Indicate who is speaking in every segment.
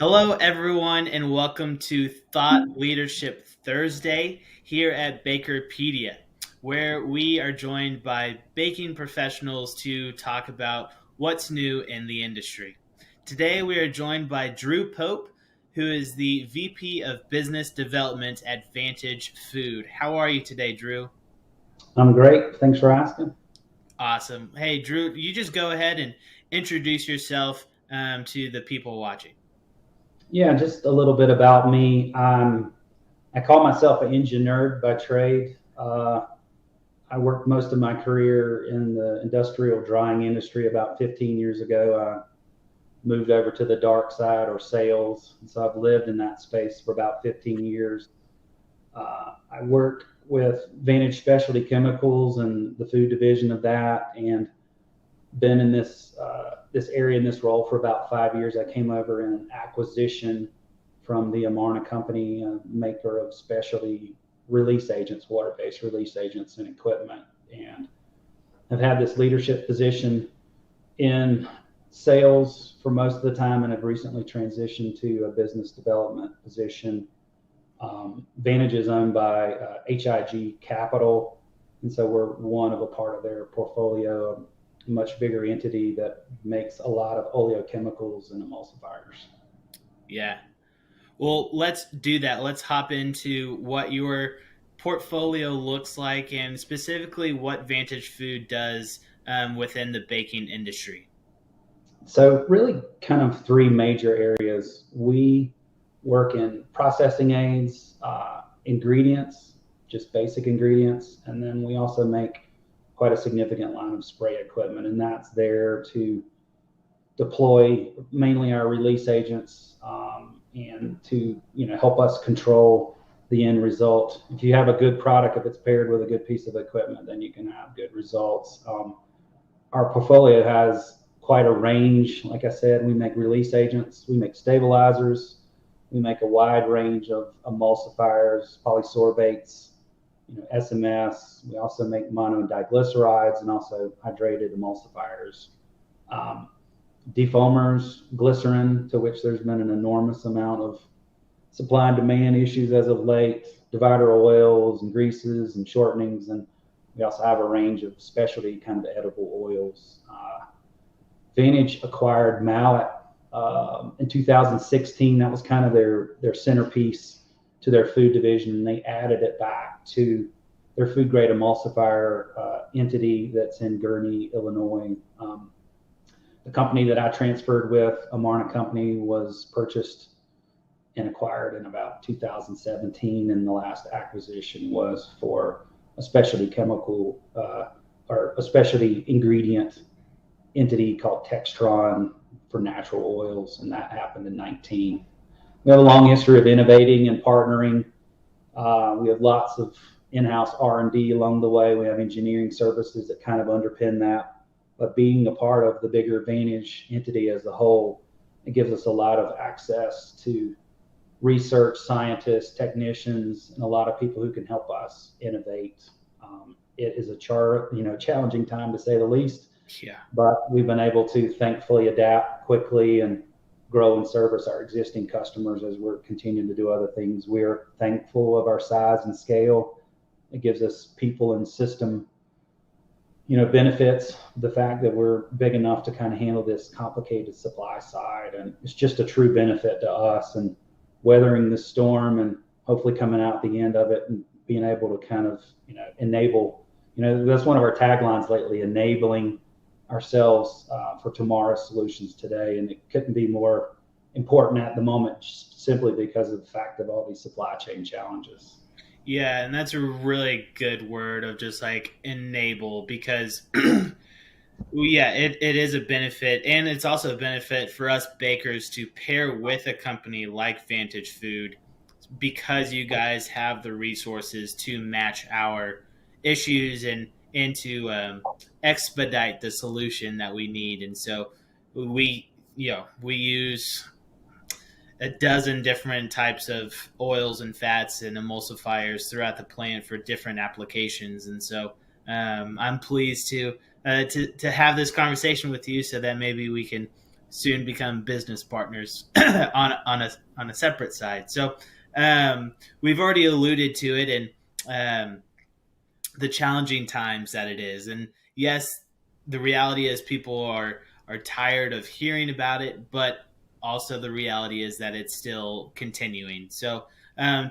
Speaker 1: Hello, everyone, and welcome to Thought Leadership Thursday here at Bakerpedia, where we are joined by baking professionals to talk about what's new in the industry. Today, we are joined by Drew Pope, who is the VP of Business Development at Vantage Food. How are you today, Drew?
Speaker 2: I'm great. Thanks for asking.
Speaker 1: Awesome. Hey, Drew, you just go ahead and introduce yourself to the people watching.
Speaker 2: Yeah, just a little bit about me. I call myself an engineer by trade. I worked most of my career in the industrial drying industry. About 15 years ago, I moved over to the dark side or sales. And so I've lived in that space for about 15 years. I worked with Vantage Specialty Chemicals and the food division of that, and been in this area in this role for about 5 years. I came over in acquisition from the Amarna company, maker of specialty release agents, water-based release agents and equipment, and I've had this leadership position in sales for most of the time, and have recently transitioned to a business development position. Vantage is owned by HIG Capital, and so we're one of a part of their portfolio, a much bigger entity that makes a lot of oleochemicals and emulsifiers.
Speaker 1: Yeah. Well, let's do that. Let's hop into what your portfolio looks like and specifically what Vantage Food does within the baking industry.
Speaker 2: So, really, kind of three major areas. We work in processing aids, ingredients, just basic ingredients, and then we also make quite a significant line of spray equipment, and that's there to deploy mainly our release agents, and to help us control the end result. If you have a good product, if it's paired with a good piece of equipment, then you can have good results. Our portfolio has quite a range. Like I said, we make release agents, we make stabilizers, we make a wide range of emulsifiers, polysorbates, SMS. We also make mono and diglycerides, and also hydrated emulsifiers. Um, Defoamers, glycerin, to which there's been an enormous amount of supply and demand issues as of late, divider oils and greases and shortenings, and we also have a range of specialty kind of edible oils. Vantage acquired Mallet in 2016. That was kind of their centerpiece to their food division, and they added it back to their food grade emulsifier entity that's in Gurnee, Illinois. The company that I transferred with, Amarna Company, was purchased and acquired in about 2017, and the last acquisition was for a specialty chemical or a specialty ingredient entity called Textron for natural oils, and that happened in 19. We have a long history of innovating and partnering. We have lots of in-house R&D along the way. We have engineering services that kind of underpin that. But being a part of the bigger Vantage entity as a whole, it gives us a lot of access to research scientists, technicians, and a lot of people who can help us innovate. It is challenging time to say the least,
Speaker 1: Yeah.
Speaker 2: but we've been able to thankfully adapt quickly and grow and service our existing customers as we're continuing to do other things. We're thankful of our size and scale. It gives us people and system, benefits the fact that we're big enough to kind of handle this complicated supply side, and it's just a true benefit to us, and weathering the storm and hopefully coming out the end of it and being able to kind of enable, that's one of our taglines lately, enabling ourselves for tomorrow's solutions today, and it couldn't be more important at the moment, simply because of the fact of all these supply chain challenges.
Speaker 1: Yeah, and that's a really good word of just like enable because well, yeah, it is a benefit, and it's also a benefit for us bakers to pair with a company like Vantage Food because you guys have the resources to match our issues and to expedite the solution that we need. And so we use a dozen different types of oils and fats and emulsifiers throughout the plant for different applications. And so I'm pleased to have this conversation with you so that maybe we can soon become business partners on a separate side. So we've already alluded to it, and the challenging times that it is. And yes, the reality is people are tired of hearing about it, but also the reality is that it's still continuing. So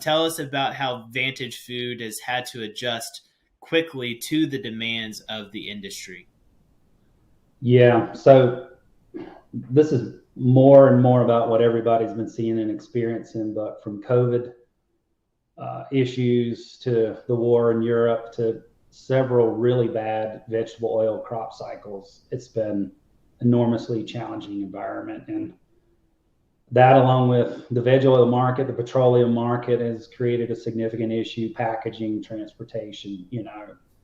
Speaker 1: tell us about how Vantage Food has had to adjust quickly to the demands of the industry.
Speaker 2: Yeah. So this is more and more about what everybody's been seeing and experiencing, but from COVID issues to the war in Europe to several really bad vegetable oil crop cycles, it's been enormously challenging environment. And that, along with the veg oil market, the petroleum market, has created a significant issue, packaging, transportation,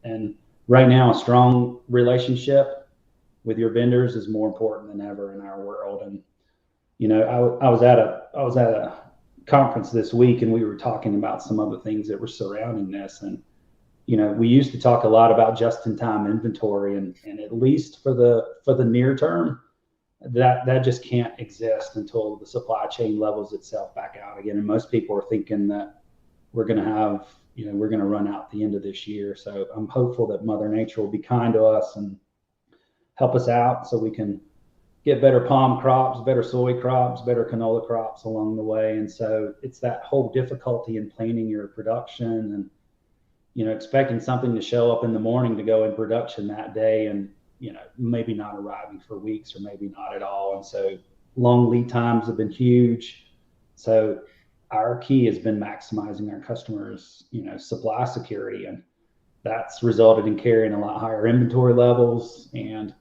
Speaker 2: and right now a strong relationship with your vendors is more important than ever in our world. And I was at a conference this week, and we were talking about some of the things that were surrounding this. And we used to talk a lot about just-in-time inventory, and at least for the near term, that just can't exist until the supply chain levels itself back out again. And most people are thinking that we're going to run out at the end of this year. So I'm hopeful that Mother Nature will be kind to us and help us out so we can get better palm crops, better soy crops, better canola crops along the way. And so it's that whole difficulty in planning your production and expecting something to show up in the morning to go in production that day, and maybe not arriving for weeks or maybe not at all. And so long lead times have been huge. So our key has been maximizing our customers supply security, and that's resulted in carrying a lot higher inventory levels. And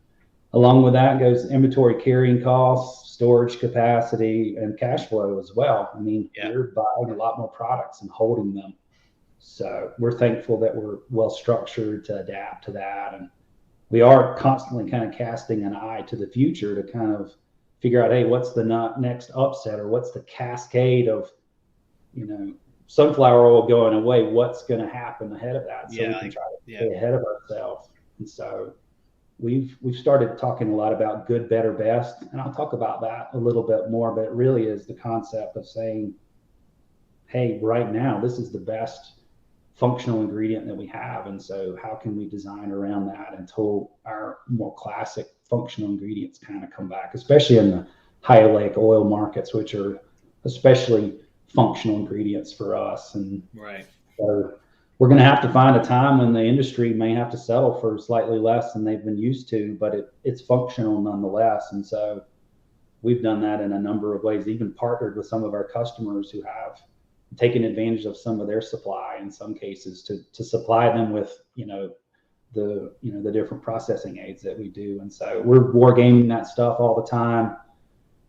Speaker 2: along with that goes inventory carrying costs, storage capacity, and cash flow as well. I mean,
Speaker 1: Yeah.
Speaker 2: we're buying a lot more products and holding them. So we're thankful that we're well structured to adapt to that. And we are constantly kind of casting an eye to the future to kind of figure out, hey, what's the next upset, or what's the cascade of, sunflower oil going away? What's going to happen ahead of that? So we
Speaker 1: Yeah.
Speaker 2: can try to
Speaker 1: Yeah.
Speaker 2: stay ahead of ourselves. And so we've started talking a lot about good, better, best, and I'll talk about that a little bit more. But it really is the concept of saying, hey, right now this is the best functional ingredient that we have, and so how can we design around that until our more classic functional ingredients kind of come back, especially in the high oleic oil markets, which are especially functional ingredients for us. And
Speaker 1: Right.
Speaker 2: so we're going to have to find a time when the industry may have to settle for slightly less than they've been used to, but it's functional nonetheless. And so we've done that in a number of ways, even partnered with some of our customers who have taken advantage of some of their supply in some cases to supply them with the different processing aids that we do. And so we're war gaming that stuff all the time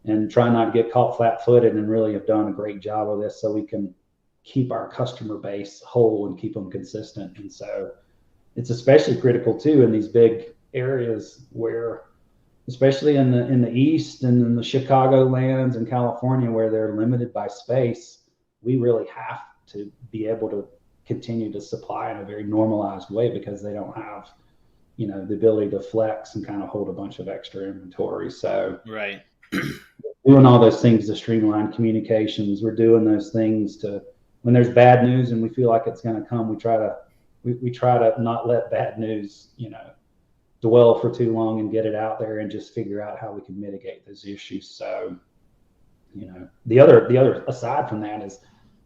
Speaker 2: and trying not to get caught flat-footed, and really have done a great job of this so we can keep our customer base whole and keep them consistent. And so it's especially critical too in these big areas where, especially in the East and in the Chicago lands and California, where they're limited by space, we really have to be able to continue to supply in a very normalized way, because they don't have, the ability to flex and kind of hold a bunch of extra inventory. So
Speaker 1: Right.
Speaker 2: doing all those things to streamline communications, we're doing those things to, when there's bad news and we feel like it's going to come, we try to not let bad news, dwell for too long, and get it out there and just figure out how we can mitigate those issues. So, the other aside from that is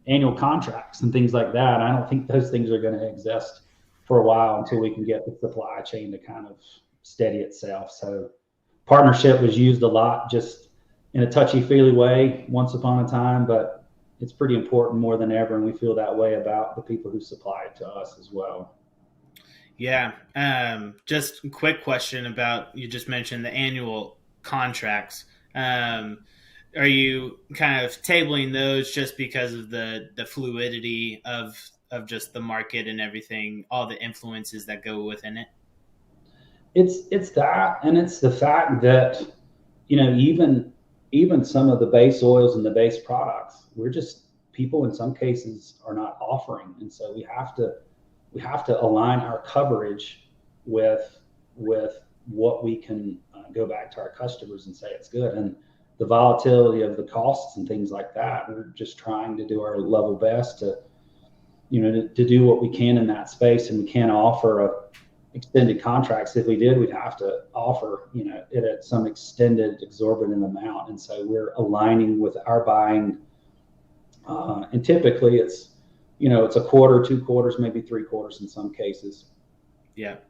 Speaker 2: annual contracts and things like that. I don't think those things are going to exist for a while until we can get the supply chain to kind of steady itself. So partnership was used a lot, just in a touchy-feely way once upon a time, but it's pretty important more than ever, and we feel that way about the people who supply it to us as well.
Speaker 1: Yeah. Just a quick question about, you just mentioned the annual contracts. Are you kind of tabling those just because of the fluidity of just the market and everything, all the influences that go within it?
Speaker 2: It's that, and it's the fact that even some of the base oils and the base products, we're just, people in some cases are not offering, and so we have to align our coverage with what we can go back to our customers and say it's good. And the volatility of the costs and things like that, we're just trying to do our level best to, to do what we can in that space. And we can't offer extended contracts. If we did, we'd have to offer, it at some extended exorbitant amount. And so we're aligning with our buying. And typically it's a quarter, 2 quarters, maybe 3 quarters in some cases.
Speaker 1: Yep.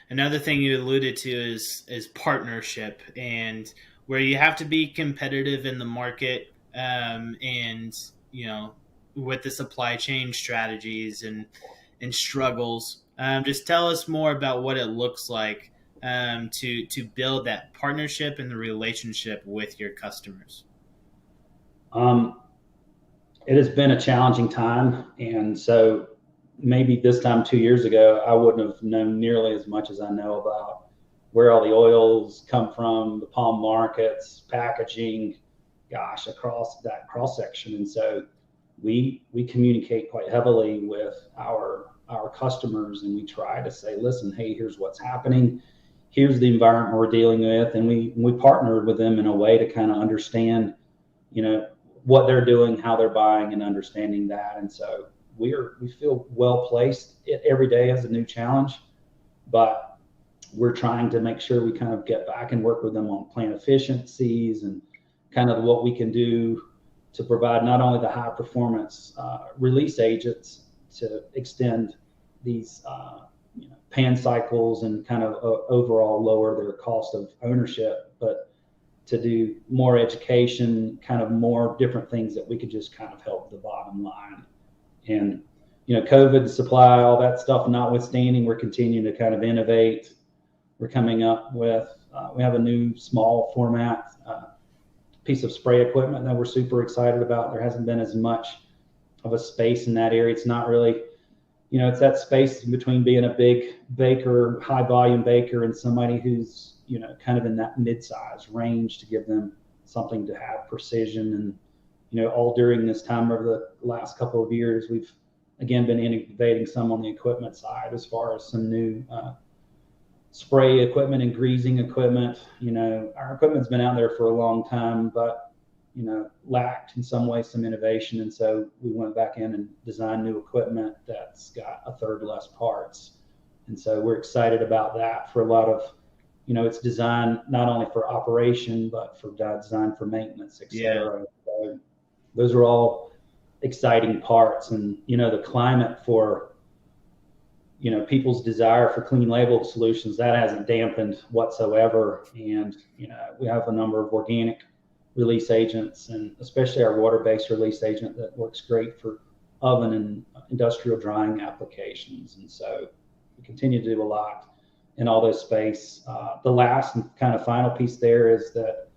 Speaker 1: Another thing you alluded to is partnership, and where you have to be competitive in the market, and with the supply chain strategies and struggles. Just tell us more about what it looks like to build that partnership and the relationship with your customers.
Speaker 2: It has been a challenging time, and so maybe this time 2 years ago, I wouldn't have known nearly as much as I know about where all the oils come from, the palm markets, packaging, gosh, across that cross section. And so we communicate quite heavily with our customers, and we try to say, listen, hey, here's what's happening. Here's the environment we're dealing with. And we partnered with them in a way to kind of understand, what they're doing, how they're buying, and understanding that. And so we feel well placed. Every day has a new challenge, but we're trying to make sure we kind of get back and work with them on plant efficiencies and kind of what we can do to provide not only the high performance release agents to extend these pan cycles and kind of overall lower their cost of ownership, but to do more education, kind of more different things that we could just kind of help the bottom line. And, COVID, the supply, all that stuff notwithstanding, we're continuing to kind of innovate. We're coming up with, we have a new small format piece of spray equipment that we're super excited about. There hasn't been as much of a space in that area. It's not really, it's that space between being a big baker, high volume baker, and somebody who's, kind of in that mid-size range, to give them something to have precision. And, all during this time over the last couple of years, we've again been innovating some on the equipment side as far as some new spray equipment and greasing equipment. Our equipment's been out there for a long time, but, lacked in some ways some innovation. And so we went back in and designed new equipment that's got a third less parts. And so we're excited about that for a lot of, it's designed not only for operation, but for design for maintenance, et cetera.
Speaker 1: Yeah.
Speaker 2: So those are all exciting parts. And, the climate for, people's desire for clean label solutions, that hasn't dampened whatsoever. And, we have a number of organic release agents, and especially our water-based release agent that works great for oven and industrial drying applications. And so we continue to do a lot in all those space. The last and kind of final piece there is that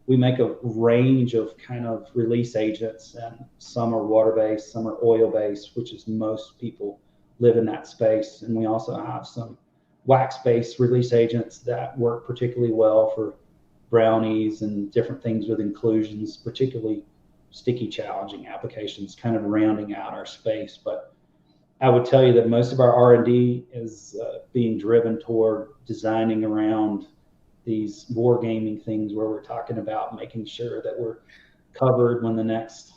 Speaker 2: we make a range of kind of release agents, and some are water-based, some are oil-based, which is most people live in that space. And we also have some wax-based release agents that work particularly well for brownies and different things with inclusions, particularly sticky, challenging applications, kind of rounding out our space. But I would tell you that most of our R&D is being driven toward designing around these wargaming things, where we're talking about making sure that we're covered when the next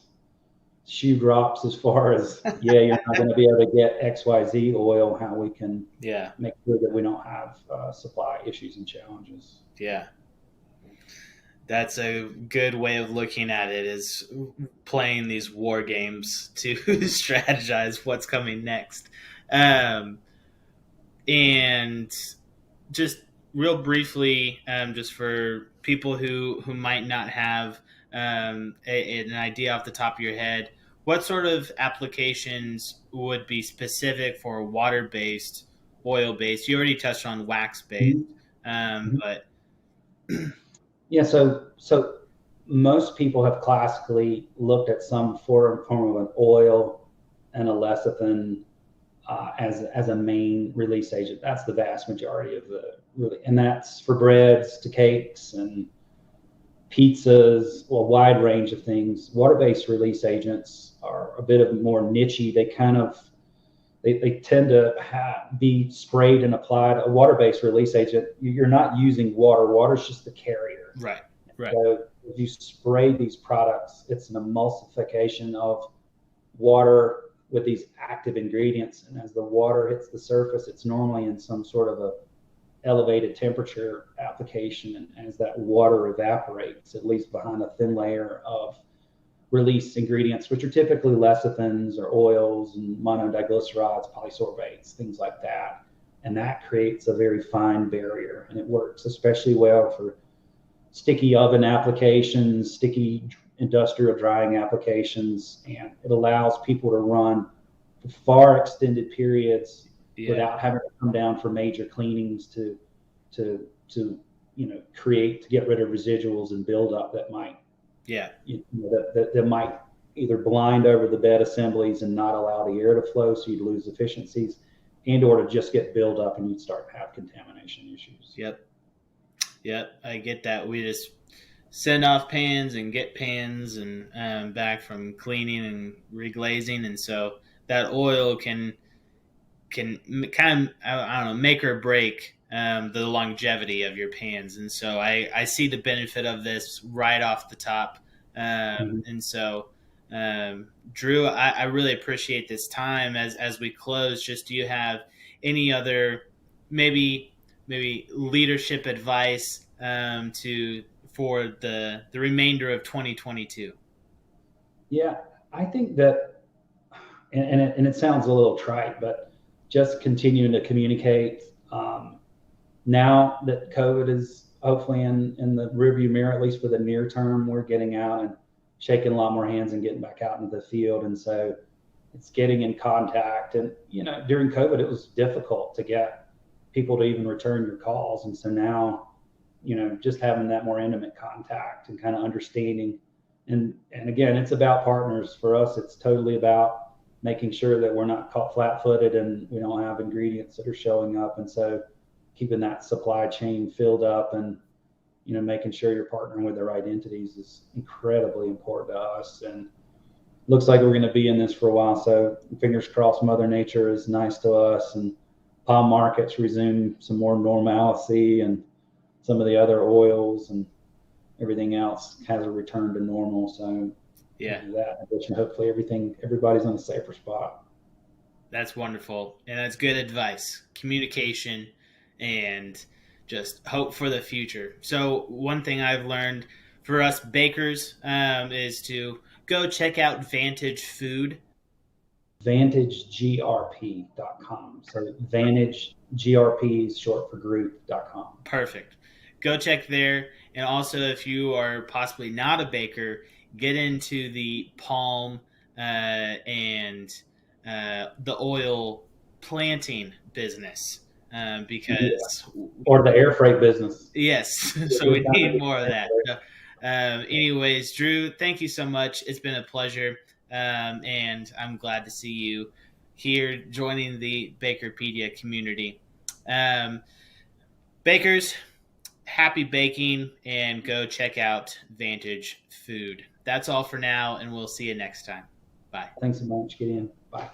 Speaker 2: shoe drops, as far as, you're not going to be able to get XYZ oil, how we can make sure that we don't have supply issues and challenges.
Speaker 1: Yeah. That's a good way of looking at it, is playing these war games to strategize what's coming next. And just real briefly, just for people who might not have an idea off the top of your head, what sort of applications would be specific for water-based, oil-based? You already touched on wax-based, but...
Speaker 2: Yeah, so most people have classically looked at some form of an oil and a lecithin as a main release agent. That's the vast majority of and that's for breads to cakes and pizzas, a wide range of things. Water-based release agents are a bit of more nichey. They kind of they tend to be sprayed and applied a water-based release agent. You're not using water. Water's just the carrier.
Speaker 1: Right. Right.
Speaker 2: So if you spray these products, it's an emulsification of water with these active ingredients. And as the water hits the surface, it's normally in some sort of a elevated temperature application. And as that water evaporates, it leaves behind a thin layer of release ingredients, which are typically lecithins or oils and monodiglycerides, polysorbates, things like that. And that creates a very fine barrier. And it works especially well for sticky oven applications, sticky industrial drying applications, and it allows people to run for far extended periods without having to come down for major cleanings to create to get rid of residuals and buildup that might that might either blind over the bed assemblies and not allow the air to flow, so you'd lose efficiencies, and or to just get buildup and you'd start to have contamination issues.
Speaker 1: Yep, I get that. We just send off pans and get pans and back from cleaning and reglazing, and so that oil can kind of, I don't know, make or break the longevity of your pans. And so I see the benefit of this right off the top. And so, Drew, I really appreciate this time. As we close, just do you have any other maybe leadership advice for the remainder of 2022?
Speaker 2: Yeah, I think that, and it sounds a little trite, but just continuing to communicate. Now that COVID is hopefully in the rearview mirror, at least for the near term, we're getting out and shaking a lot more hands and getting back out into the field. And so it's getting in contact. And, during COVID, it was difficult to get people to even return your calls. And so now, just having that more intimate contact and kind of understanding. And again, it's about partners. For us, it's totally about making sure that we're not caught flat-footed and we don't have ingredients that are showing up. And so keeping that supply chain filled up and, making sure you're partnering with the right entities is incredibly important to us. And looks like we're going to be in this for a while. So fingers crossed, Mother Nature is nice to us and palm markets resume some more normalcy, and some of the other oils and everything else has a return to normal. So that, which hopefully everybody's on a safer spot.
Speaker 1: That's wonderful. And that's good advice. Communication and just hope for the future. So one thing I've learned for us bakers is to go check out Vantage Food.
Speaker 2: VantageGRP.com. So Vantage GRP is short for group.com.
Speaker 1: Perfect. Go check there. And also, if you are possibly not a baker, get into the palm and the oil planting business because
Speaker 2: or the air freight business.
Speaker 1: Yes, so we need more of that. Anyways, Drew, thank you so much. It's been a pleasure, and I'm glad to see you here joining the Bakerpedia community. Bakers, happy baking, and go check out Vantage Food. That's all for now, and we'll see you next time. Bye.
Speaker 2: Thanks so much. Get in. Bye.